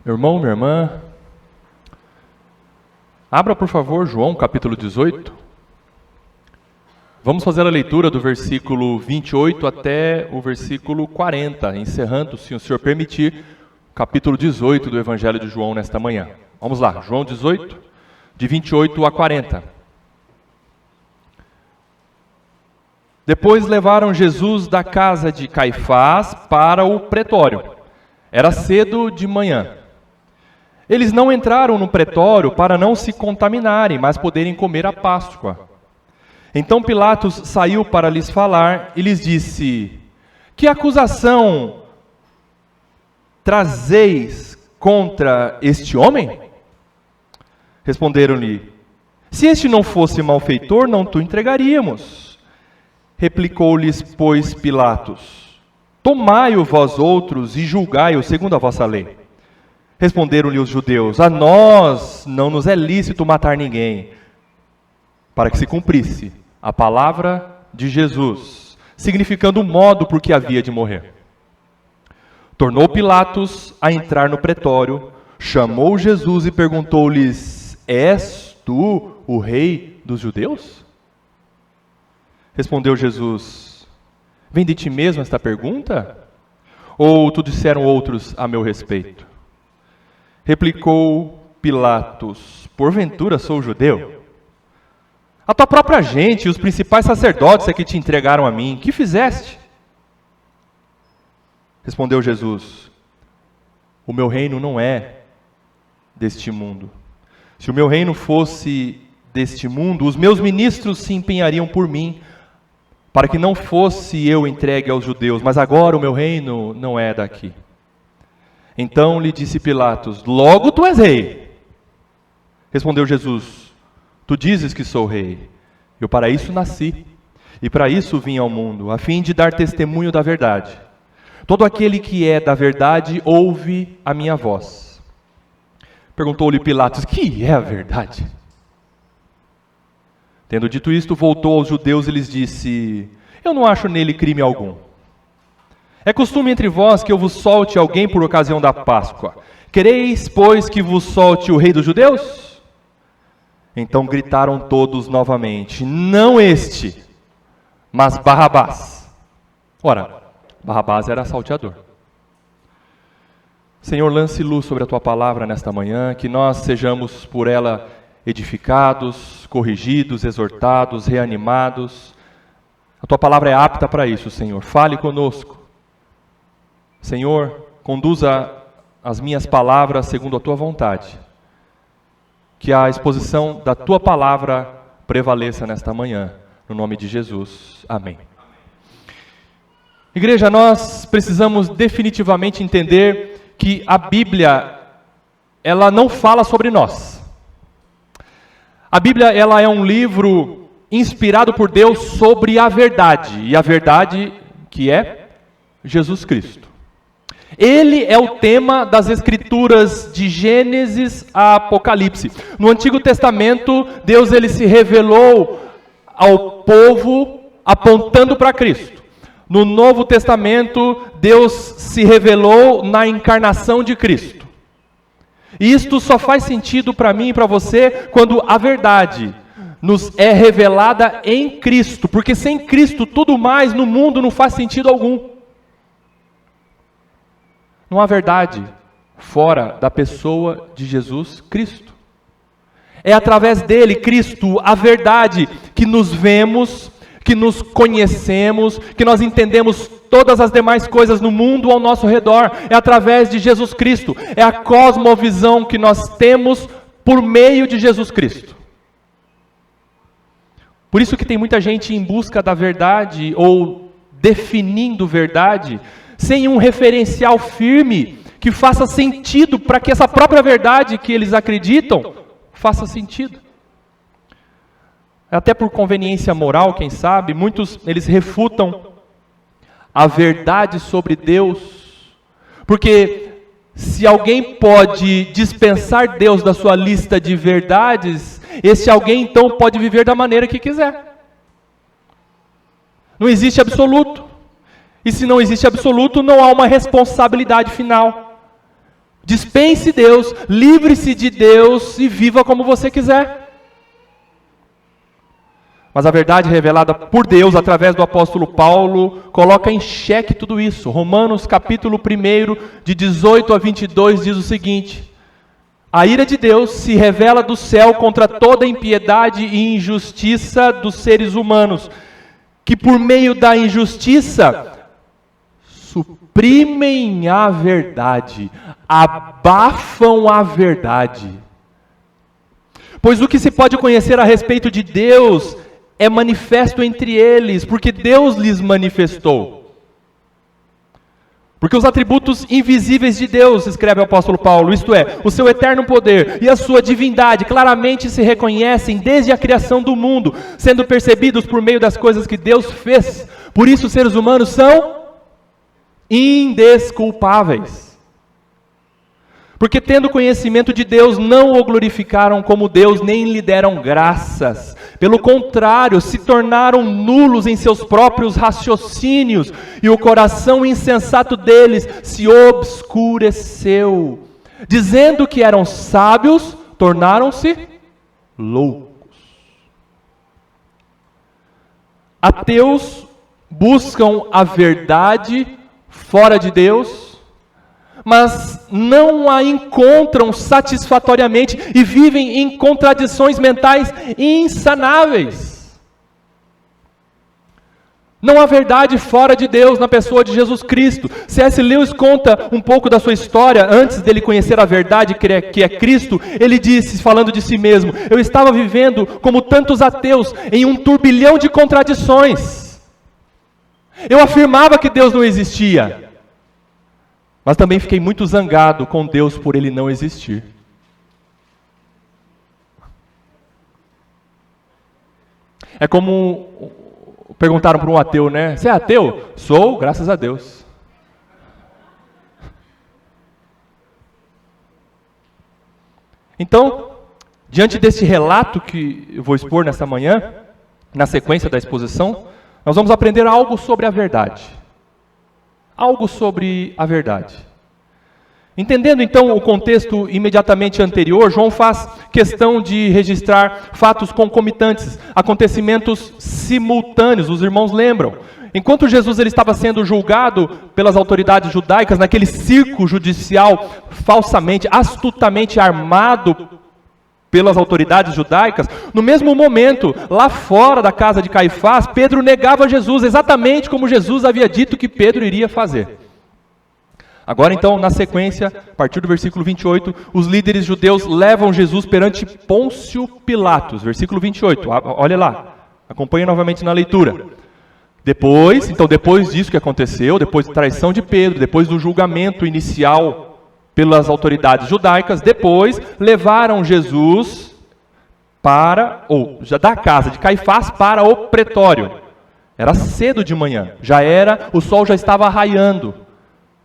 Meu irmão, minha irmã, abra por favor João capítulo 18. Vamos fazer a leitura do versículo 28 até o versículo 40, encerrando, se o Senhor permitir, o capítulo 18 do Evangelho de João nesta manhã. Vamos lá, João 18, de 28 a 40. Depois levaram Jesus da casa de Caifás para o pretório. Era cedo de manhã. Eles não entraram no pretório para não se contaminarem, mas poderem comer a Páscoa. Então Pilatos saiu para lhes falar e lhes disse: Que acusação trazeis contra este homem? Responderam-lhe: Se este não fosse malfeitor, não te entregaríamos. Replicou-lhes, pois, Pilatos: Tomai-o vós outros e julgai-o segundo a vossa lei. Responderam-lhe os judeus: A nós não nos é lícito matar ninguém, para que se cumprisse a palavra de Jesus, significando o modo por que havia de morrer. Tornou Pilatos a entrar no pretório, chamou Jesus e perguntou-lhes: És tu o rei dos judeus? Respondeu Jesus: Vem de ti mesmo esta pergunta? Ou tu disseram outros a meu respeito? Replicou Pilatos: Porventura sou judeu? A tua própria gente e os principais sacerdotes é que te entregaram a mim. Que fizeste? Respondeu Jesus: O meu reino não é deste mundo. Se o meu reino fosse deste mundo, os meus ministros se empenhariam por mim, para que não fosse eu entregue aos judeus, mas agora o meu reino não é daqui. Então lhe disse Pilatos: Logo tu és rei. Respondeu Jesus: Tu dizes que sou rei. Eu para isso nasci, e para isso vim ao mundo, a fim de dar testemunho da verdade. Todo aquele que é da verdade ouve a minha voz. Perguntou-lhe Pilatos: Que é a verdade? Tendo dito isto, voltou aos judeus e lhes disse: Eu não acho nele crime algum. É costume entre vós que eu vos solte alguém por ocasião da Páscoa. Quereis, pois, que vos solte o rei dos judeus? Então gritaram todos novamente: Não este, mas Barrabás. Ora, Barrabás era salteador. Senhor, lance luz sobre a tua palavra nesta manhã, que nós sejamos por ela edificados, corrigidos, exortados, reanimados. A tua palavra é apta para isso, Senhor. Fale conosco. Senhor, conduza as minhas palavras segundo a tua vontade. Que a exposição da tua palavra prevaleça nesta manhã. No nome de Jesus. Amém. Igreja, nós precisamos definitivamente entender que a Bíblia, ela não fala sobre nós. A Bíblia, ela é um livro inspirado por Deus sobre a verdade. E a verdade que é Jesus Cristo. Ele é o tema das Escrituras de Gênesis a Apocalipse. No Antigo Testamento, Deus ele se revelou ao povo apontando para Cristo. No Novo Testamento, Deus se revelou na encarnação de Cristo. E isto só faz sentido para mim e para você quando a verdade nos é revelada em Cristo. Porque sem Cristo, tudo mais no mundo não faz sentido algum. Não há verdade fora da pessoa de Jesus Cristo. É através dele, Cristo, a verdade, que nos vemos, que nos conhecemos, que nós entendemos todas as demais coisas no mundo ao nosso redor. É através de Jesus Cristo. É a cosmovisão que nós temos por meio de Jesus Cristo. Por isso que tem muita gente em busca da verdade ou definindo verdade, sem um referencial firme que faça sentido para que essa própria verdade que eles acreditam faça sentido. Até por conveniência moral, quem sabe, muitos eles refutam a verdade sobre Deus, porque se alguém pode dispensar Deus da sua lista de verdades, esse alguém então pode viver da maneira que quiser. Não existe absoluto. E se não existe absoluto, não há uma responsabilidade final Dispense Deus, livre-se de Deus e viva como você quiser. Mas a verdade revelada por Deus, através do apóstolo Paulo, coloca em xeque tudo isso. Romanos capítulo 1, de 18 a 22, diz o seguinte: a ira de Deus se revela do céu contra toda impiedade e injustiça dos seres humanos, que por meio da injustiça suprimem a verdade, abafam a verdade. Pois o que se pode conhecer a respeito de Deus é manifesto entre eles, porque Deus lhes manifestou. Porque os atributos invisíveis de Deus, escreve o apóstolo Paulo, isto é, o seu eterno poder e a sua divindade, claramente se reconhecem desde a criação do mundo, sendo percebidos por meio das coisas que Deus fez. Por isso os seres humanos são indesculpáveis. Porque tendo conhecimento de Deus, não o glorificaram como Deus, nem lhe deram graças. Pelo contrário, se tornaram nulos em seus próprios raciocínios, e o coração insensato deles se obscureceu. Dizendo que eram sábios, tornaram-se loucos. Ateus buscam a verdade fora de Deus, mas não a encontram satisfatoriamente e vivem em contradições mentais insanáveis. Não há verdade fora de Deus na pessoa de Jesus Cristo. C.S. Lewis conta um pouco da sua história antes dele conhecer a verdade que é Cristo. Ele disse, falando de si mesmo: eu estava vivendo como tantos ateus em um turbilhão de contradições. Eu afirmava que Deus não existia, mas também fiquei muito zangado com Deus por Ele não existir. É como perguntaram para um ateu, né? Você é ateu? Sou, graças a Deus. Então, diante desse relato que eu vou expor nesta manhã, na sequência da exposição, nós vamos aprender algo sobre a verdade. Algo sobre a verdade. Entendendo então o contexto imediatamente anterior, João faz questão de registrar fatos concomitantes, acontecimentos simultâneos, os irmãos lembram. Enquanto Jesus ele estava sendo julgado pelas autoridades judaicas, naquele circo judicial falsamente, astutamente armado pelas autoridades judaicas, no mesmo momento, lá fora da casa de Caifás, Pedro negava Jesus, exatamente como Jesus havia dito que Pedro iria fazer. Agora então, na sequência, a partir do versículo 28, os líderes judeus levam Jesus perante Pôncio Pilatos, versículo 28, olha lá, acompanhe novamente na leitura. Depois disso que aconteceu, depois da traição de Pedro, depois do julgamento inicial pelas autoridades judaicas, depois levaram Jesus da casa de Caifás para o pretório. Era cedo de manhã, o sol já estava raiando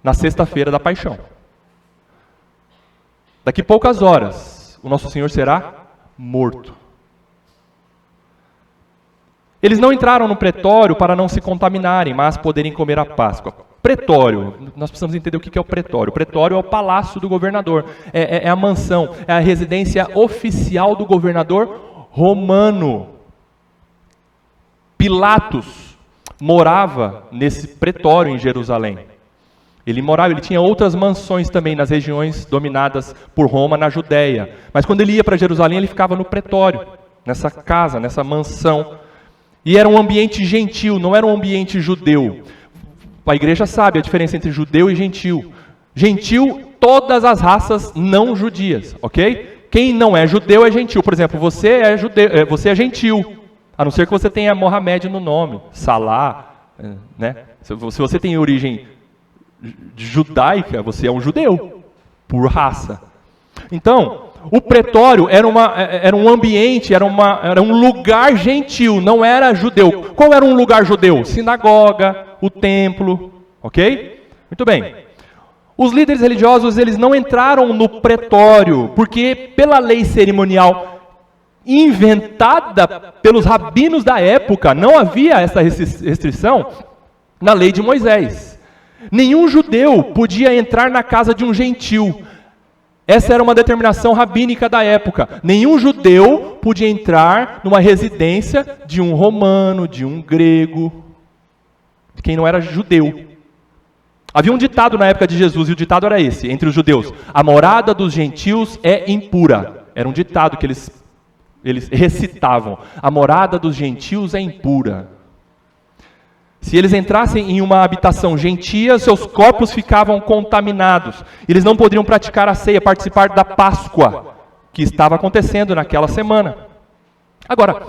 na sexta-feira da paixão. Daqui poucas horas, o nosso Senhor será morto. Eles não entraram no pretório para não se contaminarem, mas poderem comer a Páscoa. Pretório, nós precisamos entender o que é o pretório. O pretório é o palácio do governador, é a mansão, é a residência oficial do governador romano. Pilatos morava nesse pretório em Jerusalém. Ele tinha outras mansões também nas regiões dominadas por Roma, na Judéia. Mas quando ele ia para Jerusalém, ele ficava no pretório, nessa casa, nessa mansão. E era um ambiente gentil, não era um ambiente judeu. A igreja sabe a diferença entre judeu e gentil. Gentil, todas as raças não judias, ok? Quem não é judeu é gentil. Por exemplo, você é gentil, a não ser que você tenha Mohamed no nome, Salah, né? Se você tem origem judaica, você é um judeu, por raça. Então, o pretório era um ambiente, era um lugar gentil, não era judeu. Qual era um lugar judeu? Sinagoga, o templo, ok? Muito bem. Os líderes religiosos, eles não entraram no pretório, porque pela lei cerimonial inventada pelos rabinos da época, não havia essa restrição na lei de Moisés. Nenhum judeu podia entrar na casa de um gentil. Essa era uma determinação rabínica da época. Nenhum judeu podia entrar numa residência de um romano, de um grego, de quem não era judeu. Havia um ditado na época de Jesus, e o ditado era esse, entre os judeus: a morada dos gentios é impura. Era um ditado que eles recitavam: a morada dos gentios é impura. Se eles entrassem em uma habitação gentia, seus corpos ficavam contaminados. Eles não poderiam praticar a ceia, participar da Páscoa, que estava acontecendo naquela semana. Agora,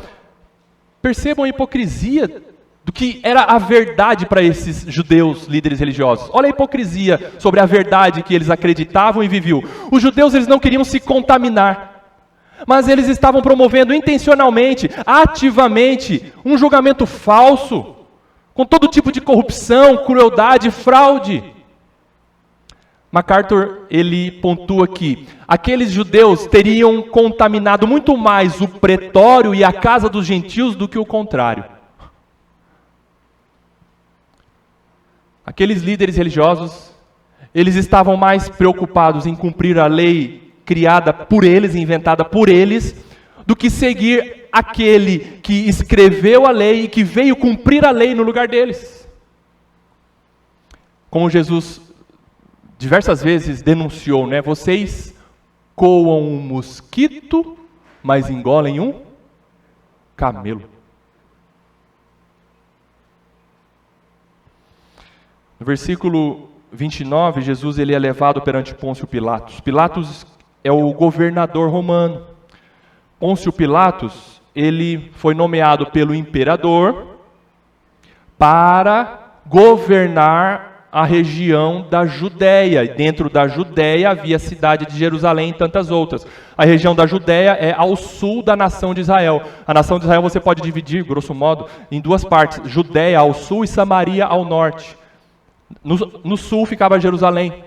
percebam a hipocrisia do que era a verdade para esses judeus líderes religiosos. Olha a hipocrisia sobre a verdade que eles acreditavam e viviam. Os judeus, eles não queriam se contaminar, mas eles estavam promovendo intencionalmente, ativamente, um julgamento falso, com todo tipo de corrupção, crueldade, fraude. MacArthur, ele pontua que aqueles judeus teriam contaminado muito mais o pretório e a casa dos gentios do que o contrário. Aqueles líderes religiosos, eles estavam mais preocupados em cumprir a lei criada por eles, inventada por eles, do que seguir aquele que escreveu a lei e que veio cumprir a lei no lugar deles. Como Jesus diversas vezes denunciou, né? Vocês coam um mosquito, mas engolem um camelo. No versículo 29, Jesus ele é levado perante Pôncio Pilatos. Pilatos é o governador romano. Pôncio Pilatos, ele foi nomeado pelo imperador para governar a região da Judéia. E dentro da Judéia havia a cidade de Jerusalém e tantas outras. A região da Judéia é ao sul da nação de Israel. A nação de Israel você pode dividir, grosso modo, em duas partes: Judéia ao sul e Samaria ao norte. No sul ficava Jerusalém.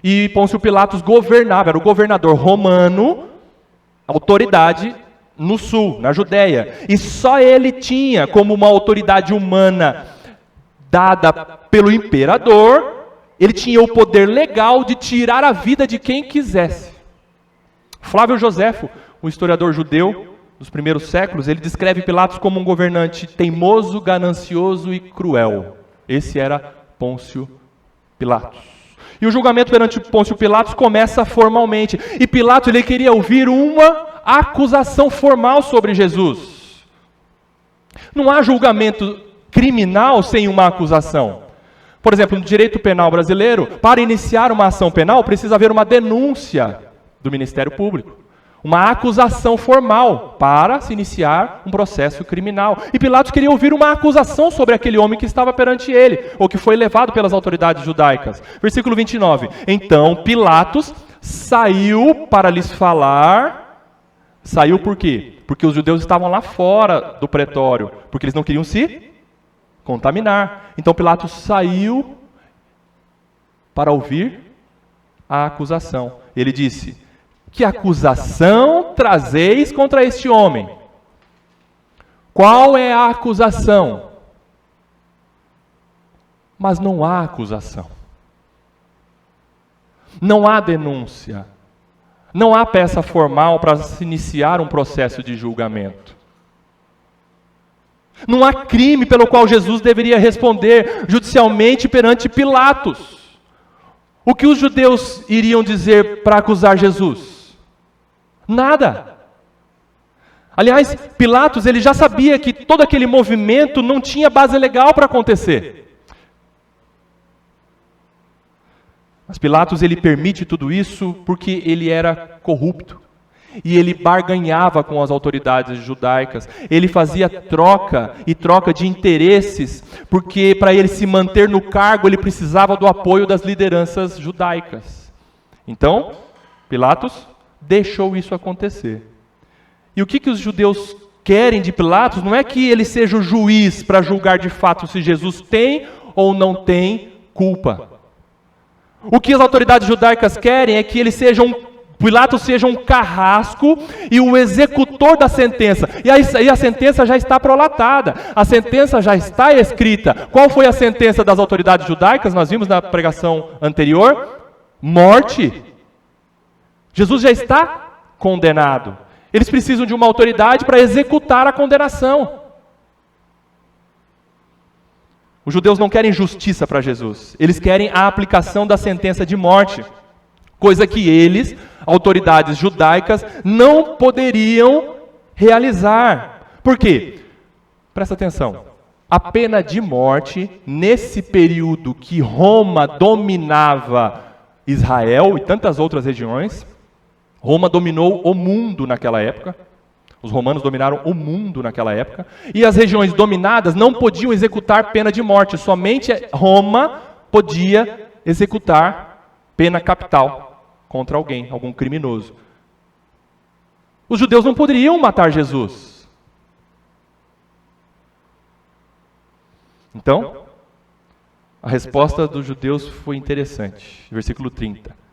E Pôncio Pilatos governava, era o governador romano, autoridade no sul, na Judéia. E só ele tinha, como uma autoridade humana dada pelo imperador, ele tinha o poder legal de tirar a vida de quem quisesse. Flávio Joséfo, um historiador judeu dos primeiros séculos, ele descreve Pilatos como um governante teimoso, ganancioso e cruel. Esse era Pôncio Pilatos. E o julgamento perante Pôncio Pilatos começa formalmente. E Pilatos ele queria ouvir uma acusação formal sobre Jesus. Não há julgamento criminal sem uma acusação. Por exemplo, no direito penal brasileiro, para iniciar uma ação penal, precisa haver uma denúncia do Ministério Público. Uma acusação formal para se iniciar um processo criminal. E Pilatos queria ouvir uma acusação sobre aquele homem que estava perante ele, ou que foi levado pelas autoridades judaicas. Versículo 29. Então Pilatos saiu para lhes falar. Saiu por quê? Porque os judeus estavam lá fora do pretório, porque eles não queriam se contaminar. Então Pilatos saiu para ouvir a acusação. Ele disse: que acusação trazeis contra este homem? Qual é a acusação? Mas não há acusação. Não há denúncia. Não há peça formal para se iniciar um processo de julgamento. Não há crime pelo qual Jesus deveria responder judicialmente perante Pilatos. O que os judeus iriam dizer para acusar Jesus? Nada. Aliás, Pilatos ele já sabia que todo aquele movimento não tinha base legal para acontecer. Mas Pilatos ele permite tudo isso porque ele era corrupto. E ele barganhava com as autoridades judaicas. Ele fazia troca de interesses, porque para ele se manter no cargo, ele precisava do apoio das lideranças judaicas. Então, Pilatos deixou isso acontecer. E o que os judeus querem de Pilatos não é que ele seja o juiz para julgar de fato se Jesus tem ou não tem culpa. O que as autoridades judaicas querem é que ele seja Pilatos seja um carrasco e o executor da sentença. E aí a sentença já está prolatada, a sentença já está escrita. Qual foi a sentença das autoridades judaicas? Nós vimos na pregação anterior: morte. Jesus já está condenado. Eles precisam de uma autoridade para executar a condenação. Os judeus não querem justiça para Jesus. Eles querem a aplicação da sentença de morte. Coisa que eles, autoridades judaicas, não poderiam realizar. Por quê? Presta atenção. A pena de morte, nesse período que Roma dominava Israel e tantas outras regiões, Roma dominou o mundo naquela época. Os romanos dominaram o mundo naquela época. E as regiões dominadas não podiam executar pena de morte. Somente Roma podia executar pena capital contra alguém, algum criminoso. Os judeus não poderiam matar Jesus. Então, a resposta dos judeus foi interessante. Versículo 30.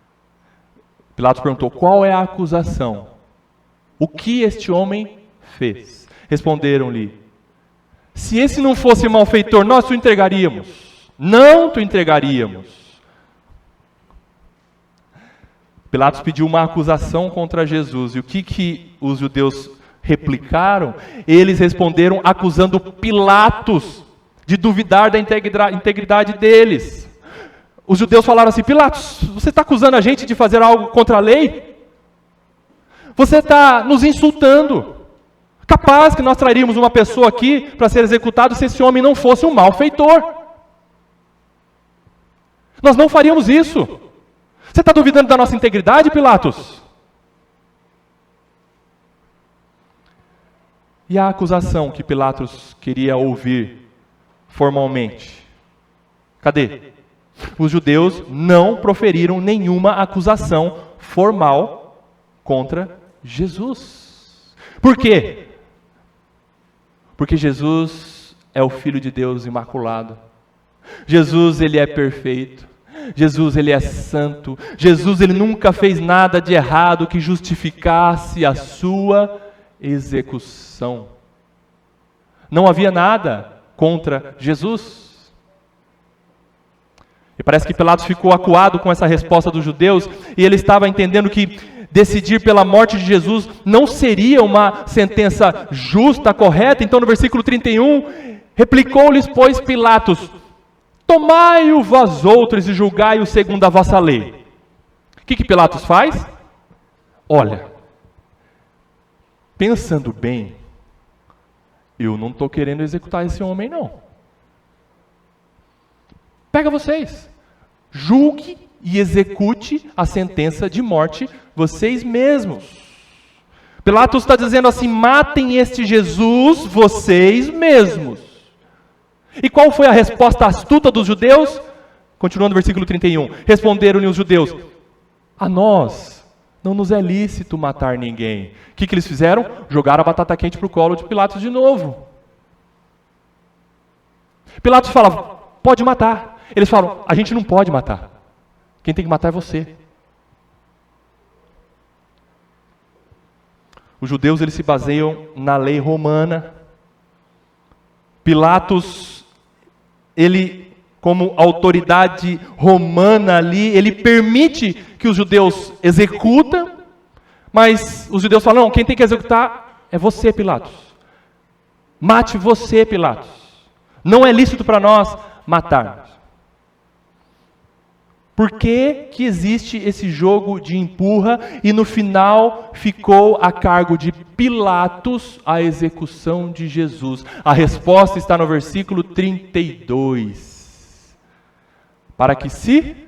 Pilatos perguntou: qual é a acusação? O que este homem fez? Responderam-lhe: se esse não fosse malfeitor, nós o entregaríamos. Não te entregaríamos. Pilatos pediu uma acusação contra Jesus. E o que os judeus replicaram? Eles responderam acusando Pilatos de duvidar da integridade deles. Os judeus falaram assim: Pilatos, você está acusando a gente de fazer algo contra a lei? Você está nos insultando. Capaz que nós traríamos uma pessoa aqui para ser executado se esse homem não fosse um malfeitor. Nós não faríamos isso. Você está duvidando da nossa integridade, Pilatos? E a acusação que Pilatos queria ouvir formalmente? Cadê? Os judeus não proferiram nenhuma acusação formal contra Jesus. Por quê? Porque Jesus é o Filho de Deus imaculado. Jesus, ele é perfeito. Jesus, ele é santo. Jesus, ele nunca fez nada de errado que justificasse a sua execução. Não havia nada contra Jesus. E parece que Pilatos ficou acuado com essa resposta dos judeus, e ele estava entendendo que decidir pela morte de Jesus não seria uma sentença justa, correta. Então no versículo 31, replicou-lhes, pois, Pilatos: tomai-o vós outros e julgai-o segundo a vossa lei. O que Pilatos faz? Olha, pensando bem, eu não estou querendo executar esse homem, não. Pega vocês, julgue e execute a sentença de morte vocês mesmos. Pilatos está dizendo assim: matem este Jesus vocês mesmos. E qual foi a resposta astuta dos judeus? Continuando no versículo 31. Responderam-lhe os judeus: a nós não nos é lícito matar ninguém. O que eles fizeram? Jogaram a batata quente para o colo de Pilatos de novo. Pilatos falava: pode matar. Eles falam: a gente não pode matar. Quem tem que matar é você. Os judeus, eles se baseiam na lei romana. Pilatos, ele, como autoridade romana ali, ele permite que os judeus executem, mas os judeus falam: não, quem tem que executar é você, Pilatos. Mate você, Pilatos. Não é lícito para nós matarmos. Por que existe esse jogo de empurra e no final ficou a cargo de Pilatos a execução de Jesus? A resposta está no versículo 32. Para que se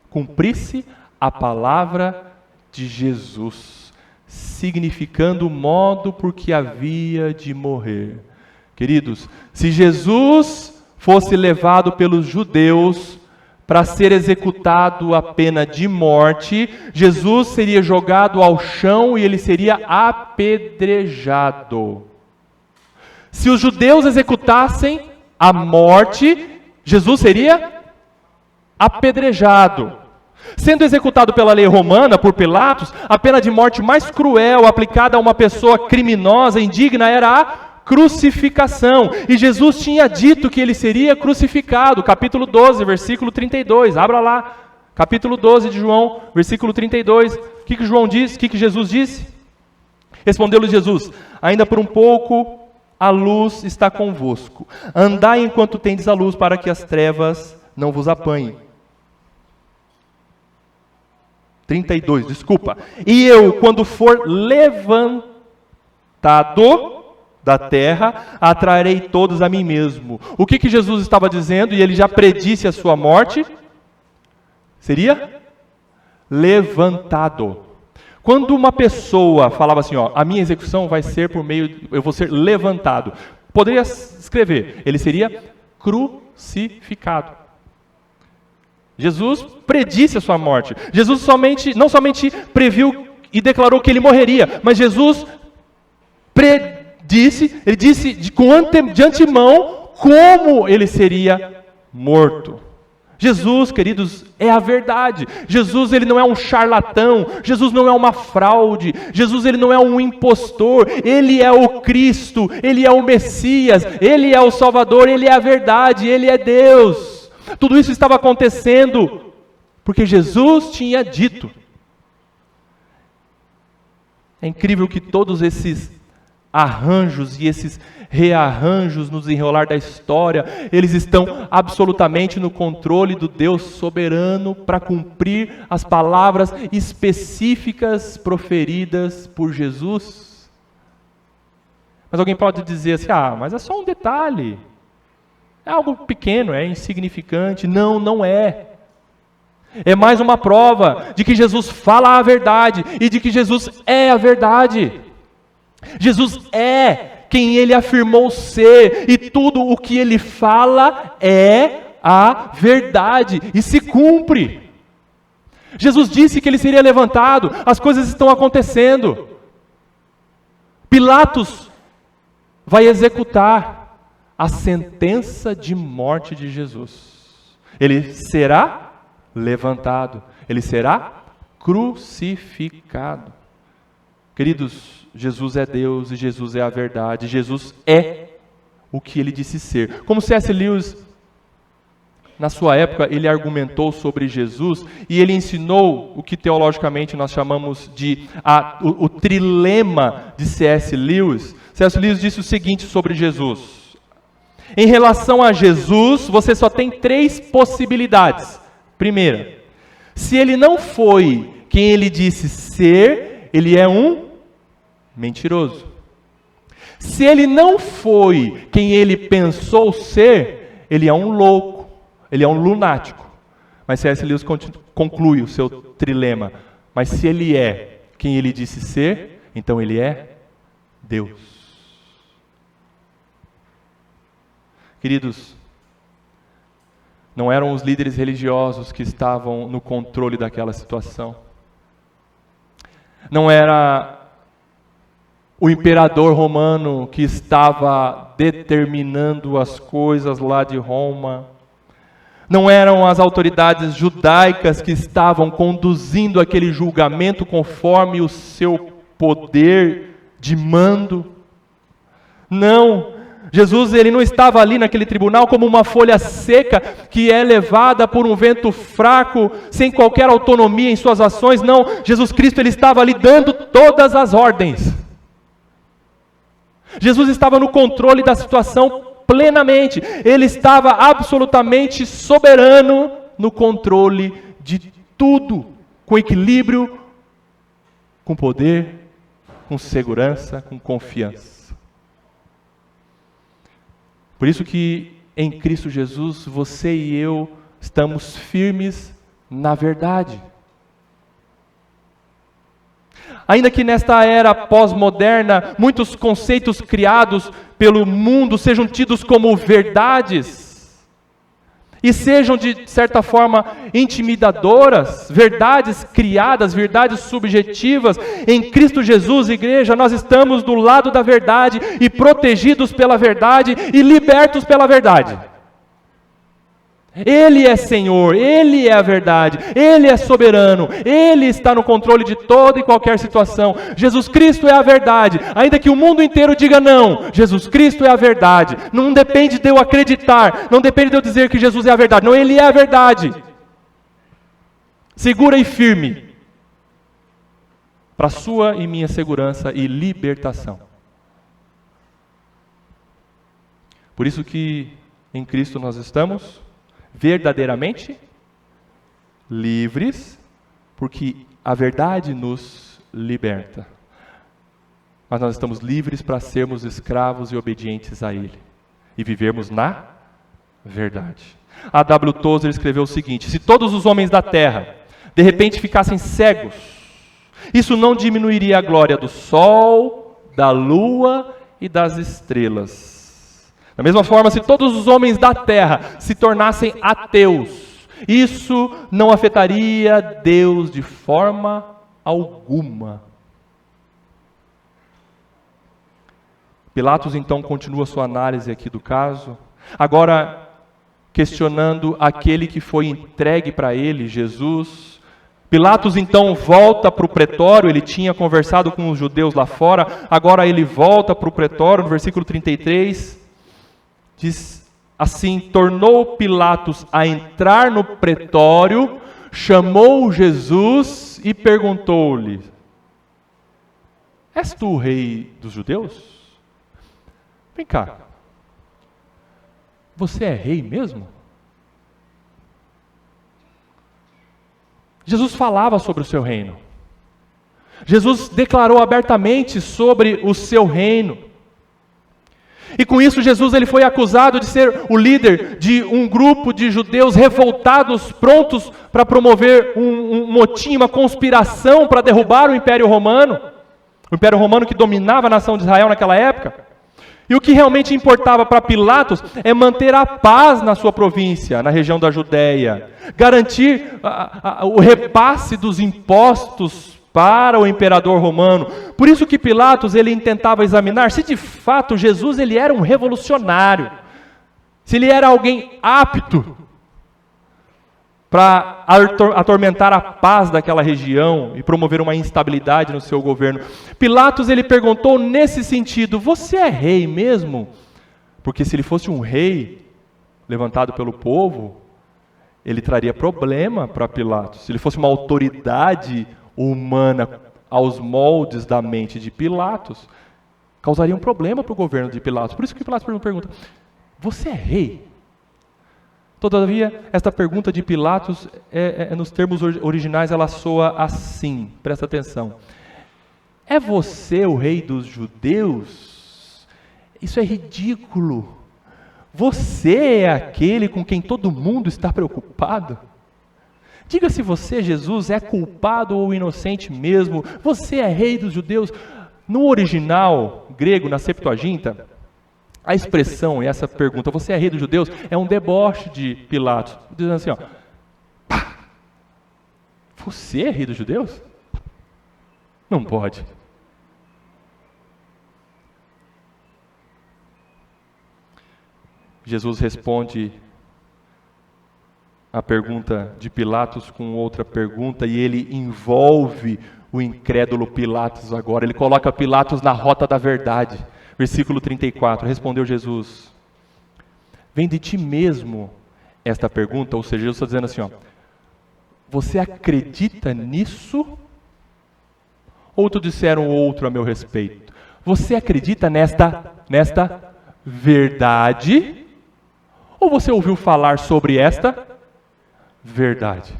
cumprisse a palavra de Jesus, significando o modo por que havia de morrer. Queridos, se Jesus fosse levado pelos judeus para ser executado a pena de morte, Jesus seria jogado ao chão e ele seria apedrejado. Se os judeus executassem a morte, Jesus seria apedrejado. Sendo executado pela lei romana, por Pilatos, a pena de morte mais cruel aplicada a uma pessoa criminosa, indigna, era a crucificação. E Jesus tinha dito que ele seria crucificado. Capítulo 12, versículo 32. Abra lá. Capítulo 12 de João, versículo 32. O que João disse? O que Jesus disse? Respondeu-lhe Jesus: ainda por um pouco a luz está convosco. Andai enquanto tendes a luz, para que as trevas não vos apanhem. 32, desculpa. E eu, quando for levantado da terra, atrairei todos a mim mesmo. O que Jesus estava dizendo? E ele já predisse a sua morte. Seria levantado. Quando uma pessoa falava assim, a minha execução vai ser por meio, eu vou ser levantado. Poderia escrever, ele seria crucificado. Jesus predisse a sua morte. Jesus não somente previu e declarou que ele morreria, mas Jesus ele disse de antemão como ele seria morto. Jesus, queridos, é a verdade. Jesus, ele não é um charlatão. Jesus não é uma fraude. Jesus, ele não é um impostor. Ele é o Cristo. Ele é o Messias. Ele é o Salvador. Ele é a verdade. Ele é Deus. Tudo isso estava acontecendo porque Jesus tinha dito. É incrível que todos esses arranjos e esses rearranjos no desenrolar da história, eles estão absolutamente no controle do Deus soberano para cumprir as palavras específicas proferidas por Jesus. Mas alguém pode dizer assim, mas é só um detalhe, é algo pequeno, é insignificante. Não, não é. É mais uma prova de que Jesus fala a verdade e de que Jesus é a verdade. Jesus é quem ele afirmou ser, e tudo o que ele fala é a verdade, e se cumpre. Jesus disse que ele seria levantado, as coisas estão acontecendo. Pilatos vai executar a sentença de morte de Jesus. Ele será levantado, ele será crucificado. Queridos, Jesus é Deus e Jesus é a verdade. Jesus é o que ele disse ser. Como C.S. Lewis, na sua época, ele argumentou sobre Jesus e ele ensinou o que teologicamente nós chamamos de o trilema de C.S. Lewis. C.S. Lewis disse o seguinte sobre Jesus: em relação a Jesus, você só tem 3 possibilidades. Primeira, se ele não foi quem ele disse ser, ele é um mentiroso. Se ele não foi quem ele pensou ser, ele é um louco, ele é um lunático. Mas C.S. Lewis conclui o seu trilema. Mas se ele é quem ele disse ser, então ele é Deus. Queridos, não eram os líderes religiosos que estavam no controle daquela situação. Não era o imperador romano que estava determinando as coisas lá de Roma. Não eram as autoridades judaicas que estavam conduzindo aquele julgamento conforme o seu poder de mando. Não, Jesus ele não estava ali naquele tribunal como uma folha seca que é levada por um vento fraco, sem qualquer autonomia em suas ações. Não, Jesus Cristo ele estava ali dando todas as ordens. Jesus estava no controle da situação plenamente. Ele estava absolutamente soberano no controle de tudo, com equilíbrio, com poder, com segurança, com confiança. Por isso que em Cristo Jesus, você e eu estamos firmes na verdade. Ainda que nesta era pós-moderna, muitos conceitos criados pelo mundo sejam tidos como verdades, e sejam de certa forma intimidadoras, verdades criadas, verdades subjetivas, em Cristo Jesus, igreja, nós estamos do lado da verdade, e protegidos pela verdade, e libertos pela verdade. Ele é Senhor, Ele é a verdade, Ele é soberano, Ele está no controle de toda e qualquer situação. Jesus Cristo é a verdade, ainda que o mundo inteiro diga não, Jesus Cristo é a verdade. Não depende de eu acreditar, não depende de eu dizer que Jesus é a verdade, não, Ele é a verdade. Segura e firme. para a sua e minha segurança e libertação. Por isso que em Cristo nós estamos verdadeiramente livres, porque a verdade nos liberta. Mas nós estamos livres para sermos escravos e obedientes a Ele e vivermos na verdade. A W. Tozer escreveu o seguinte: se todos os homens da terra de repente ficassem cegos, isso não diminuiria a glória do sol, da lua e das estrelas. Da mesma forma, se todos os homens da terra se tornassem ateus, isso não afetaria Deus de forma alguma. Pilatos então continua sua análise aqui do caso, agora questionando aquele que foi entregue para ele, Jesus. Pilatos então volta para o pretório, ele tinha conversado com os judeus lá fora, agora ele volta para o pretório, no versículo 33, diz assim: tornou Pilatos a entrar no pretório, chamou Jesus e perguntou-lhe: és tu o rei dos judeus? Vem cá, você é rei mesmo? Jesus falava sobre o seu reino. Jesus declarou abertamente sobre o seu reino. E com isso Jesus ele foi acusado de ser o líder de um grupo de judeus revoltados, prontos para promover um motim, uma conspiração para derrubar o Império Romano que dominava a nação de Israel naquela época. E o que realmente importava para Pilatos é manter a paz na sua província, na região da Judéia, garantir o repasse dos impostos para o imperador romano. Por isso que Pilatos ele tentava examinar se de fato Jesus ele era um revolucionário, se ele era alguém apto para atormentar a paz daquela região e promover uma instabilidade no seu governo. Pilatos ele perguntou nesse sentido: você é rei mesmo? Porque se ele fosse um rei levantado pelo povo, ele traria problema para Pilatos. Se ele fosse uma autoridade humana aos moldes da mente de Pilatos, causaria um problema para o governo de Pilatos. Por isso que Pilatos pergunta: você é rei? Todavia, esta pergunta de Pilatos, nos termos originais, ela soa assim, presta atenção: é você o rei dos judeus? Isso é ridículo. Você é aquele com quem todo mundo está preocupado? Diga se você, Jesus, é culpado ou inocente mesmo. Você é rei dos judeus? No original grego, na Septuaginta, a expressão e essa pergunta, você é rei dos judeus, é um deboche de Pilatos, dizendo assim, ó: pá, você é rei dos judeus? Não pode. Jesus responde a pergunta de Pilatos com outra pergunta, e ele envolve o incrédulo Pilatos agora, ele coloca Pilatos na rota da verdade. Versículo 34, respondeu Jesus: vem de ti mesmo esta pergunta? Ou seja, Jesus está dizendo assim, ó: você acredita nisso? Ou tu disseram outro a meu respeito? Você acredita nesta verdade? Ou você ouviu falar sobre esta verdade?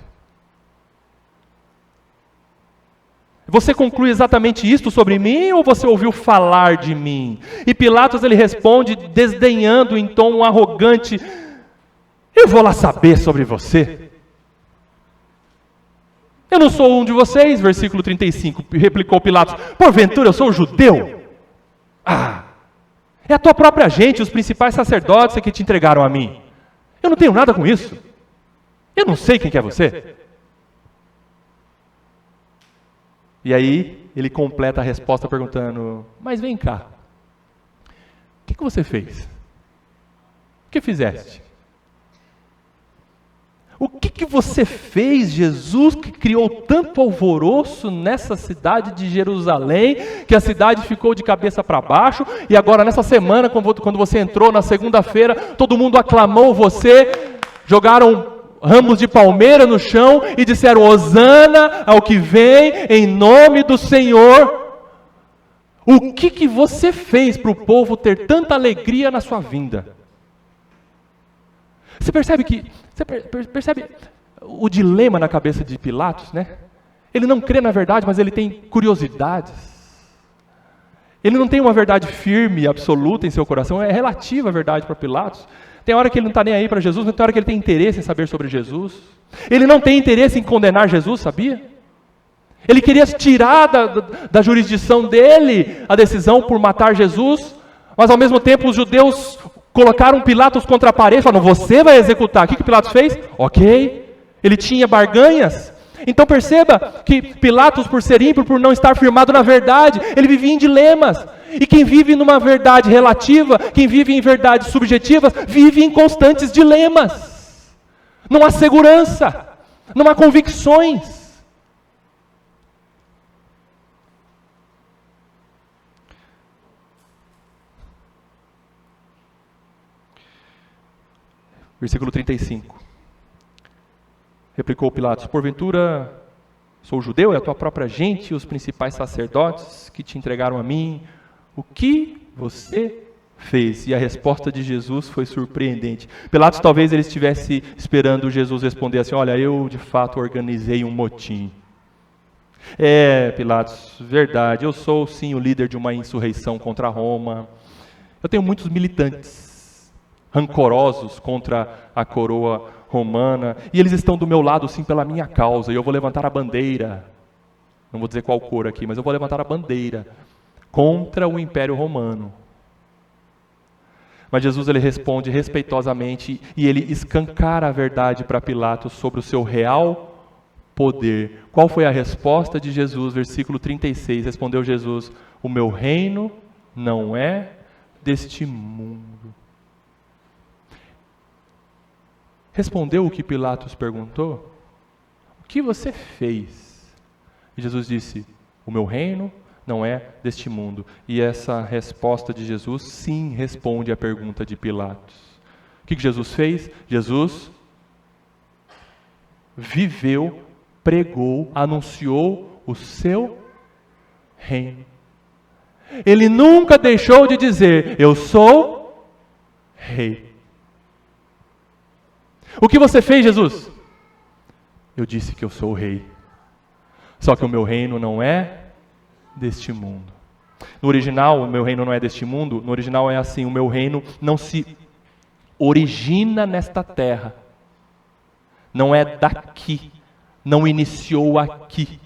Você conclui exatamente isto sobre mim, ou você ouviu falar de mim? E Pilatos ele responde, desdenhando em tom arrogante: eu vou lá saber sobre você. Eu não sou um de vocês, versículo 35, replicou Pilatos: porventura eu sou judeu? É a tua própria gente, os principais sacerdotes que te entregaram a mim. Eu não tenho nada com isso. Eu não sei quem que é você. E aí, ele completa a resposta perguntando: mas vem cá, o que você fez? O que fizeste? O que você fez, Jesus, que criou tanto alvoroço nessa cidade de Jerusalém, que a cidade ficou de cabeça para baixo, e agora nessa semana, quando você entrou na segunda-feira, todo mundo aclamou você, jogaram ramos de palmeira no chão e disseram: Hosana ao que vem em nome do Senhor. O que você fez para o povo ter tanta alegria na sua vinda? Você percebe o dilema na cabeça de Pilatos, né? Ele não crê na verdade, mas ele tem curiosidades. Ele não tem uma verdade firme, absoluta em seu coração, é relativa a verdade para Pilatos. Tem hora que ele não está nem aí para Jesus, tem hora que ele tem interesse em saber sobre Jesus. Ele não tem interesse em condenar Jesus, sabia? Ele queria tirar da jurisdição dele a decisão por matar Jesus, mas ao mesmo tempo os judeus colocaram Pilatos contra a parede, falaram: você vai executar. O que Pilatos fez? Ok, ele tinha barganhas. Então perceba que Pilatos, por ser ímpio, por não estar firmado na verdade, ele vivia em dilemas. E quem vive numa verdade relativa, quem vive em verdades subjetivas, vive em constantes dilemas. Não há segurança, não há convicções. Versículo 35. Replicou Pilatos: porventura sou judeu, é a tua própria gente e os principais sacerdotes que te entregaram a mim. O que você fez? E a resposta de Jesus foi surpreendente. Pilatos talvez ele estivesse esperando Jesus responder assim: olha, eu de fato organizei um motim. Pilatos, verdade, eu sou sim o líder de uma insurreição contra Roma. Eu tenho muitos militantes rancorosos contra a coroa romana, e eles estão do meu lado sim pela minha causa, e eu vou levantar a bandeira, não vou dizer qual cor aqui, mas eu vou levantar a bandeira contra o Império Romano. Mas Jesus ele responde respeitosamente, e ele escancara a verdade para Pilatos sobre o seu real poder. Qual foi a resposta de Jesus? Versículo 36, respondeu Jesus: o meu reino não é deste mundo. Respondeu o que Pilatos perguntou? O que você fez? E Jesus disse: o meu reino não é deste mundo. E essa resposta de Jesus, sim, responde à pergunta de Pilatos. O que Jesus fez? Jesus viveu, pregou, anunciou o seu reino. Ele nunca deixou de dizer: eu sou rei. O que você fez, Jesus? Eu disse que eu sou o rei. Só que o meu reino não é deste mundo. No original, o meu reino não é deste mundo. No original é assim: o meu reino não se origina nesta terra. Não é daqui. Não iniciou aqui,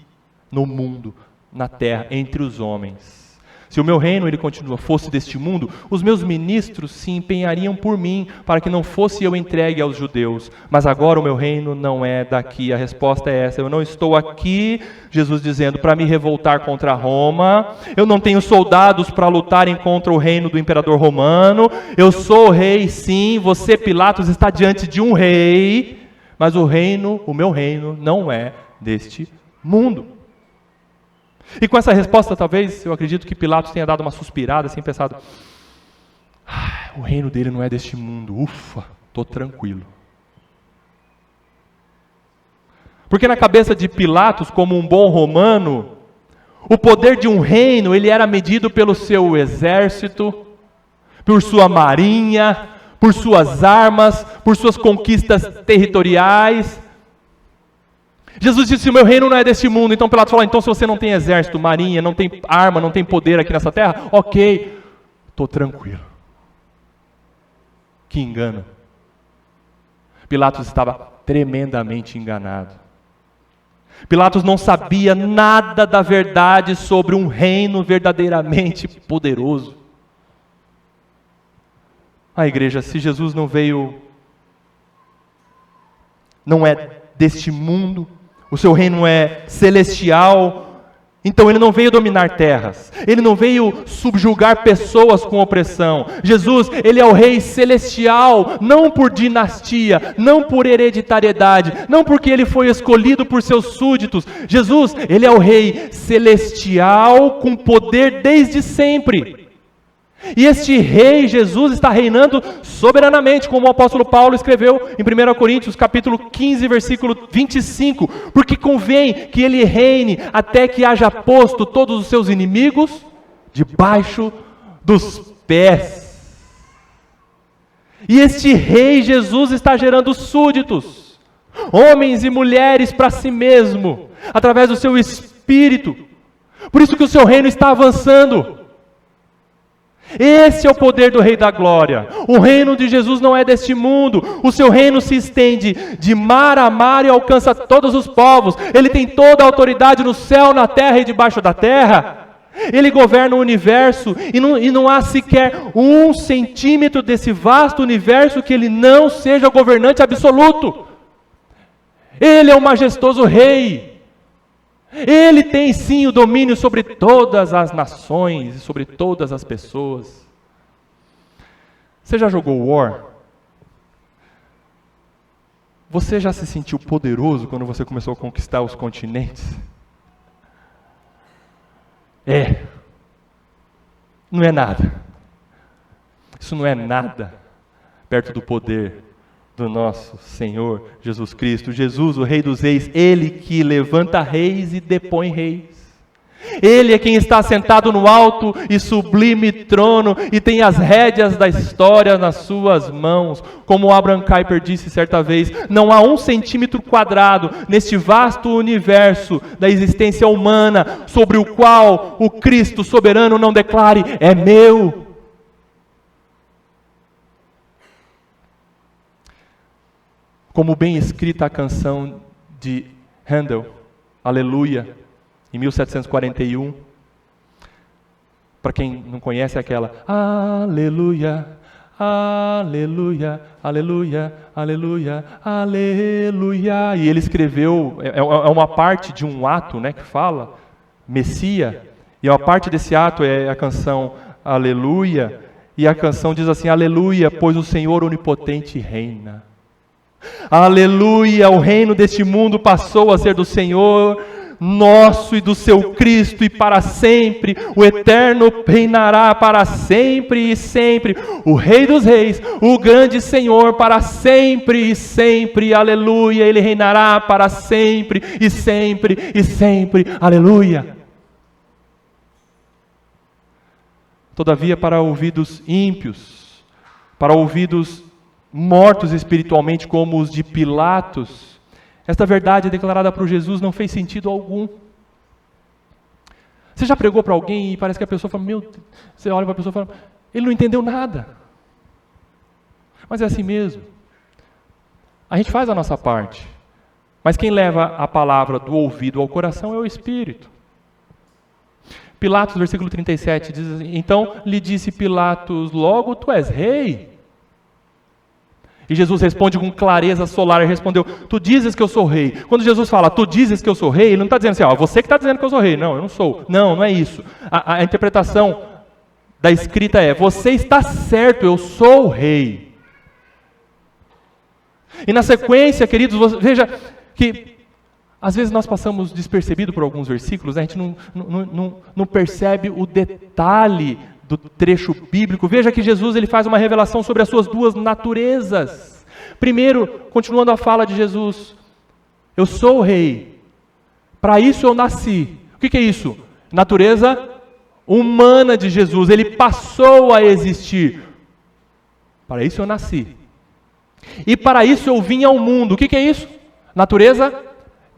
no mundo, na terra, entre os homens. Se o meu reino, ele continua, fosse deste mundo, os meus ministros se empenhariam por mim, para que não fosse eu entregue aos judeus. Mas agora o meu reino não é daqui. A resposta é essa: eu não estou aqui, Jesus dizendo, para me revoltar contra Roma. Eu não tenho soldados para lutarem contra o reino do imperador romano. Eu sou o rei, sim, você, Pilatos, está diante de um rei. Mas o meu reino, não é deste mundo. E com essa resposta, talvez, eu acredito que Pilatos tenha dado uma suspirada, assim, pensado: o reino dele não é deste mundo, ufa, estou tranquilo. Porque na cabeça de Pilatos, como um bom romano, o poder de um reino, ele era medido pelo seu exército, por sua marinha, por suas armas, por suas conquistas territoriais. Jesus disse: o meu reino não é deste mundo. Então Pilatos falou: então se você não tem exército, marinha, não tem arma, não tem poder aqui nessa terra, ok, estou tranquilo. Que engano. Pilatos estava tremendamente enganado. Pilatos não sabia nada da verdade sobre um reino verdadeiramente poderoso. A igreja, se Jesus não veio, não é deste mundo, o seu reino é celestial, então ele não veio dominar terras, ele não veio subjugar pessoas com opressão. Jesus, ele é o rei celestial, não por dinastia, não por hereditariedade, não porque ele foi escolhido por seus súditos. Jesus, ele é o rei celestial com poder desde sempre. E este rei Jesus está reinando soberanamente, como o apóstolo Paulo escreveu em 1 Coríntios, capítulo 15, versículo 25. Porque convém que ele reine até que haja posto todos os seus inimigos debaixo dos pés. E este rei Jesus está gerando súditos, homens e mulheres para si mesmo, através do seu espírito. Por isso que o seu reino está avançando. Esse é o poder do Rei da Glória. O reino de Jesus não é deste mundo. O seu reino se estende de mar a mar e alcança todos os povos. Ele tem toda a autoridade no céu, na terra e debaixo da terra. Ele governa o universo e não há sequer 1 centímetro desse vasto universo que ele não seja o governante absoluto. Ele é o majestoso Rei. Ele tem sim o domínio sobre todas as nações e sobre todas as pessoas. Você já jogou War? Você já se sentiu poderoso quando você começou a conquistar os continentes? Não é nada. Isso não é nada perto do poder do nosso Senhor Jesus Cristo. Jesus, o Rei dos Reis, Ele que levanta reis e depõe reis. Ele é quem está sentado no alto e sublime trono e tem as rédeas da história nas suas mãos. Como Abraham Kuyper disse certa vez, não há 1 centímetro quadrado neste vasto universo da existência humana sobre o qual o Cristo soberano não declare, é meu. Como bem escrita a canção de Handel, Aleluia, em 1741. Para quem não conhece, é aquela Aleluia, Aleluia, Aleluia, Aleluia, Aleluia. E ele escreveu, é uma parte de um ato, né, que fala Messia, e uma parte desse ato é a canção Aleluia, e a canção diz assim, Aleluia, pois o Senhor onipotente reina. Aleluia, o reino deste mundo passou a ser do Senhor nosso e do seu Cristo, e para sempre o eterno reinará para sempre e sempre, o Rei dos Reis, o grande Senhor, para sempre e sempre, aleluia, Ele reinará para sempre e sempre e sempre, aleluia. Todavia, para ouvidos ímpios, para ouvidos mortos espiritualmente como os de Pilatos, esta verdade declarada por Jesus não fez sentido algum. Você já pregou para alguém e parece que a pessoa fala, meu Deus, você olha para a pessoa e fala, ele não entendeu nada. Mas é assim mesmo. A gente faz a nossa parte, mas quem leva a palavra do ouvido ao coração é o Espírito. Pilatos, versículo 37, diz assim, então lhe disse Pilatos, logo tu és rei? E Jesus responde com clareza solar, e respondeu, tu dizes que eu sou rei. Quando Jesus fala, tu dizes que eu sou rei, ele não está dizendo assim, você que está dizendo que eu sou rei. Não, eu não sou. Não é isso. A interpretação da escrita é, você está certo, eu sou o rei. E na sequência, queridos, veja que às vezes nós passamos despercebido por alguns versículos, né? A gente não percebe o detalhe do trecho bíblico. Veja que Jesus ele faz uma revelação sobre as suas duas naturezas. Primeiro, continuando a fala de Jesus, eu sou o rei, para isso eu nasci. O que é isso? Natureza humana de Jesus, ele passou a existir. Para isso eu nasci. E para isso eu vim ao mundo. O que é isso? Natureza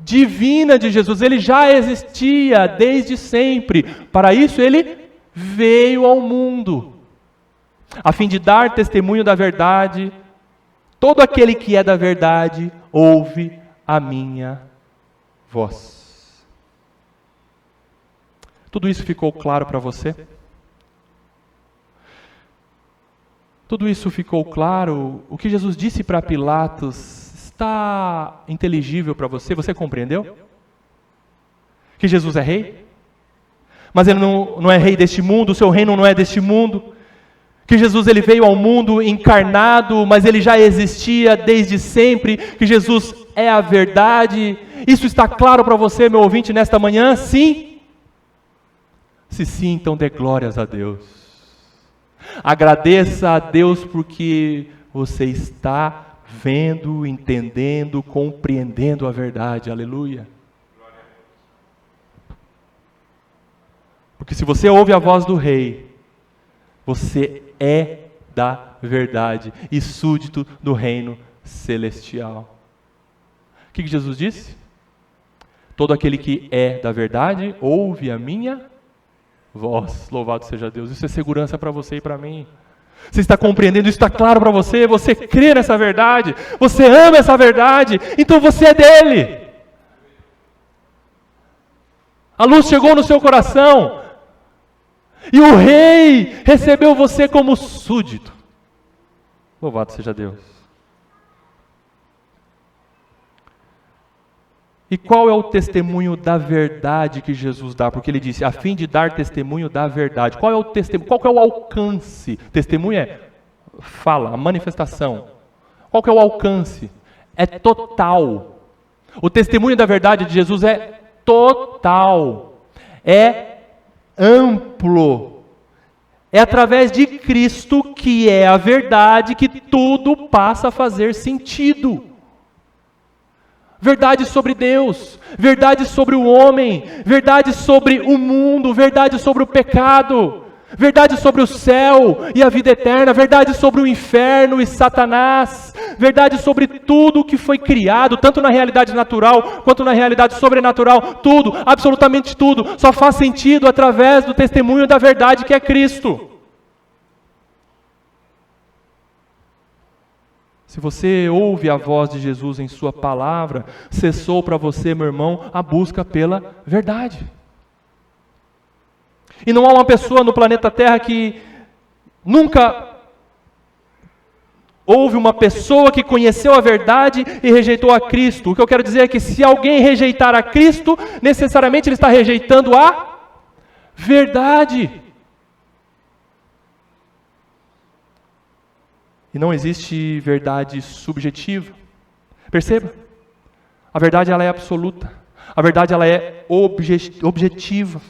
divina de Jesus, ele já existia desde sempre. Para isso ele veio ao mundo, a fim de dar testemunho da verdade. Todo aquele que é da verdade, ouve a minha voz. Tudo isso ficou claro para você? Tudo isso ficou claro? O que Jesus disse para Pilatos está inteligível para você? Você compreendeu? Que Jesus é rei? Mas ele não é rei deste mundo, o seu reino não é deste mundo. Que Jesus ele veio ao mundo encarnado, mas ele já existia desde sempre. Que Jesus é a verdade. Isso está claro para você, meu ouvinte, nesta manhã? Sim? Se sim, então dê glórias a Deus. Agradeça a Deus porque você está vendo, entendendo, compreendendo a verdade. Aleluia. Porque se você ouve a voz do Rei, você é da verdade e súdito do reino celestial. O que Jesus disse? Todo aquele que é da verdade, ouve a minha voz. Louvado seja Deus. Isso é segurança para você e para mim. Você está compreendendo? Isso está claro para você? Você crê nessa verdade? Você ama essa verdade? Então você é dele. A luz chegou no seu coração. E o Rei recebeu você como súdito. Louvado seja Deus. E qual é o testemunho da verdade que Jesus dá? Porque ele disse, a fim de dar testemunho da verdade. Qual é o testemunho? Qual que é o alcance? Testemunho é fala, a manifestação. Qual que é o alcance? É total. O testemunho da verdade de Jesus é total. É amplo. É através de Cristo, que é a verdade, que tudo passa a fazer sentido. Verdade sobre Deus, verdade sobre o homem, verdade sobre o mundo, verdade sobre o pecado, verdade sobre o céu e a vida eterna, verdade sobre o inferno e Satanás, verdade sobre tudo que foi criado, tanto na realidade natural quanto na realidade sobrenatural, tudo, absolutamente tudo, só faz sentido através do testemunho da verdade que é Cristo. Se você ouve a voz de Jesus em sua palavra, cessou para você, meu irmão, a busca pela verdade. E não há uma pessoa no planeta Terra que nunca houve uma pessoa que conheceu a verdade e rejeitou a Cristo. O que eu quero dizer é que se alguém rejeitar a Cristo, necessariamente ele está rejeitando a verdade. E não existe verdade subjetiva. Perceba, a verdade ela é absoluta. A verdade ela é objetiva.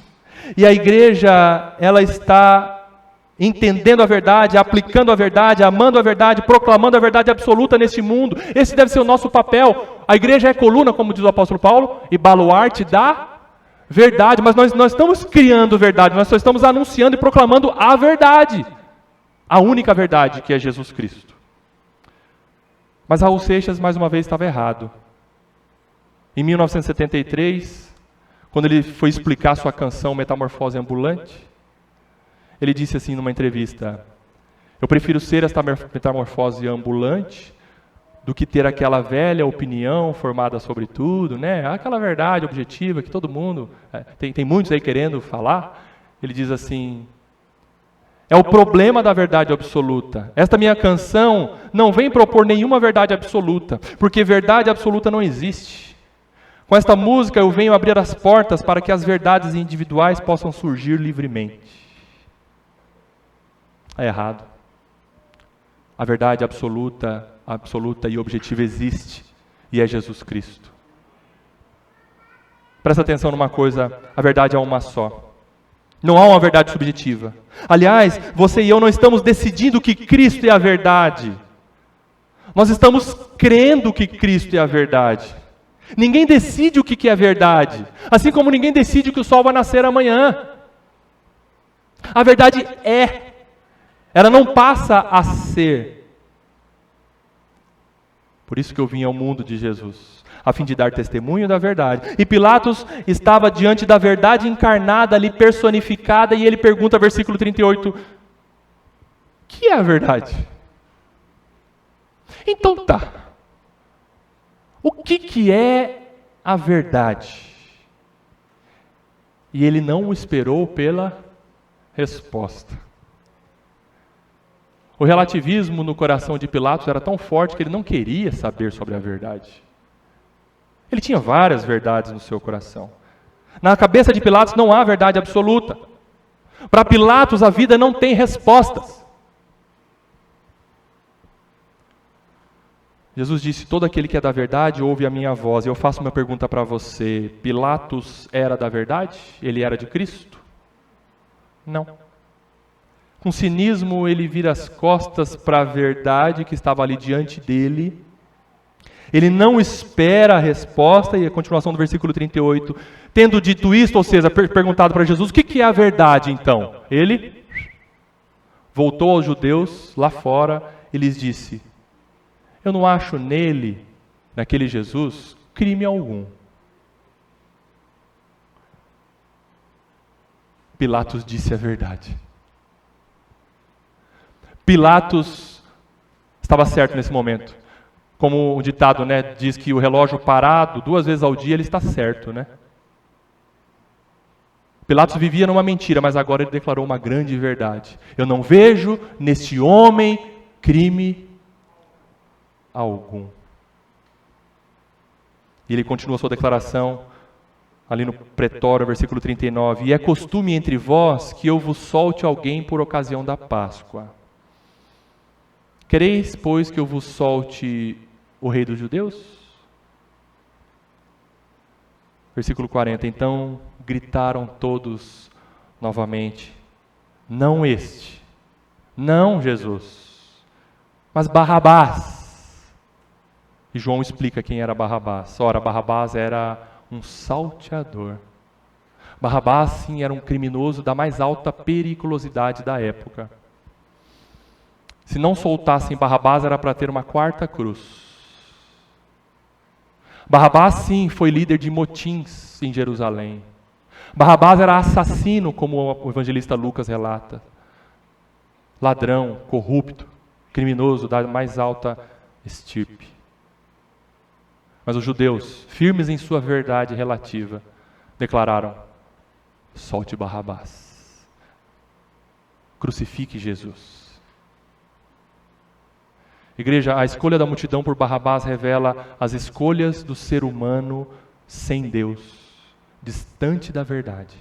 E a igreja, ela está entendendo a verdade, aplicando a verdade, amando a verdade, proclamando a verdade absoluta neste mundo. Esse deve ser o nosso papel. A igreja é coluna, como diz o apóstolo Paulo, e baluarte da verdade. Mas nós estamos criando verdade, nós só estamos anunciando e proclamando a verdade. A única verdade, que é Jesus Cristo. Mas Raul Seixas, mais uma vez, estava errado. Em 1973, quando ele foi explicar sua canção Metamorfose Ambulante, ele disse assim numa entrevista: eu prefiro ser esta metamorfose ambulante do que ter aquela velha opinião formada sobre tudo, né? Aquela verdade objetiva que todo mundo, tem muitos aí querendo falar. Ele diz assim: é o problema da verdade absoluta. Esta minha canção não vem propor nenhuma verdade absoluta, porque verdade absoluta não existe. Com esta música eu venho abrir as portas para que as verdades individuais possam surgir livremente. É errado. A verdade absoluta e objetiva existe, e é Jesus Cristo. Presta atenção numa coisa, a verdade é uma só. Não há uma verdade subjetiva. Aliás, você e eu não estamos decidindo que Cristo é a verdade. Nós estamos crendo que Cristo é a verdade. Ninguém decide o que é a verdade. Assim como ninguém decide que o sol vai nascer amanhã. A verdade é. Ela não passa a ser. Por isso que eu vim ao mundo de Jesus, a fim de dar testemunho da verdade. E Pilatos estava diante da verdade encarnada ali, personificada, e ele pergunta, versículo 38, o que é a verdade? Então tá, o que é a verdade? E ele não esperou pela resposta. O relativismo no coração de Pilatos era tão forte que ele não queria saber sobre a verdade. Ele tinha várias verdades no seu coração. Na cabeça de Pilatos não há verdade absoluta. Para Pilatos a vida não tem respostas. Jesus disse, todo aquele que é da verdade ouve a minha voz. E eu faço uma pergunta para você, Pilatos era da verdade? Ele era de Cristo? Não. Com cinismo, ele vira as costas para a verdade que estava ali diante dele. Ele não espera a resposta, e a continuação do versículo 38. Tendo dito isto, ou seja, perguntado para Jesus, o que é a verdade então? Ele voltou aos judeus lá fora e lhes disse: eu não acho nele, naquele Jesus, crime algum. Pilatos disse a verdade. Pilatos estava certo nesse momento. Como o ditado, diz que o relógio parado 2 vezes ao dia, ele está certo, Pilatos vivia numa mentira, mas agora ele declarou uma grande verdade. Eu não vejo neste homem crime algum. E ele continua sua declaração ali no pretório, versículo 39. E é costume entre vós que eu vos solte alguém por ocasião da Páscoa. Quereis, pois, que eu vos solte o rei dos judeus? Versículo 40. Então gritaram todos novamente: não este, não Jesus, mas Barrabás. E João explica quem era Barrabás. Ora, Barrabás era um salteador. Barrabás, sim, era um criminoso da mais alta periculosidade da época. Se não soltassem Barrabás, era para ter uma 4ª cruz. Barrabás, sim, foi líder de motins em Jerusalém. Barrabás era assassino, como o evangelista Lucas relata. Ladrão, corrupto, criminoso da mais alta estirpe. Mas os judeus, firmes em sua verdade relativa, declararam: solte Barrabás. Crucifique Jesus. Igreja, a escolha da multidão por Barrabás revela as escolhas do ser humano sem Deus, distante da verdade.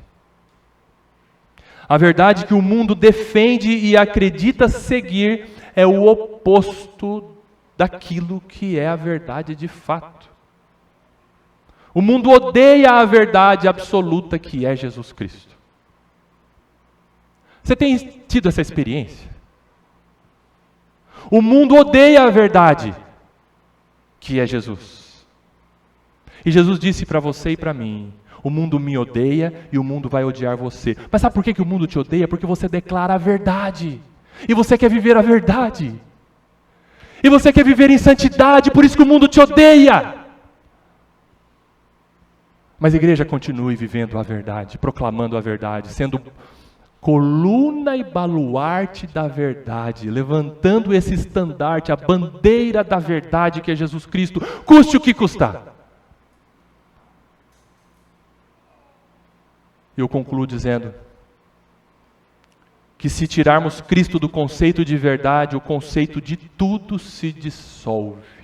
A verdade que o mundo defende e acredita seguir é o oposto daquilo que é a verdade de fato. O mundo odeia a verdade absoluta que é Jesus Cristo. Você tem tido essa experiência? O mundo odeia a verdade, que é Jesus. E Jesus disse para você e para mim: o mundo me odeia e o mundo vai odiar você. Mas sabe por que o mundo te odeia? Porque você declara a verdade. E você quer viver a verdade. E você quer viver em santidade, por isso que o mundo te odeia. Mas igreja, continue vivendo a verdade, proclamando a verdade, sendo coluna e baluarte da verdade, levantando esse estandarte, a bandeira da verdade que é Jesus Cristo, custe o que custar. Eu concluo dizendo que se tirarmos Cristo do conceito de verdade, o conceito de tudo se dissolve.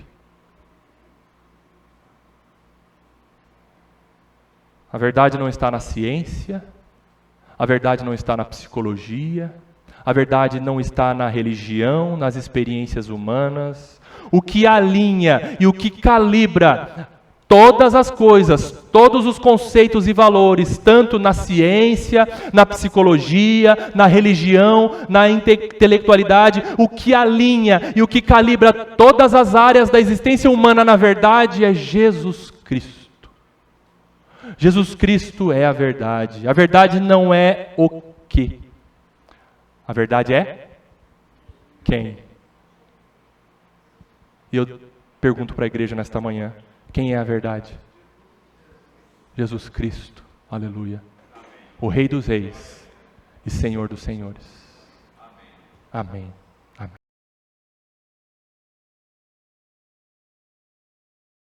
A verdade não está na ciência, a verdade não está na psicologia, a verdade não está na religião, nas experiências humanas. O que alinha e o que calibra todas as coisas, todos os conceitos e valores, tanto na ciência, na psicologia, na religião, na intelectualidade, o que alinha e o que calibra todas as áreas da existência humana, na verdade, é Jesus Cristo. Jesus Cristo é a verdade. A verdade não é o quê? A verdade é quem? E eu pergunto para a igreja nesta manhã: quem é a verdade? Jesus Cristo, aleluia. O Rei dos Reis e Senhor dos Senhores. Amém.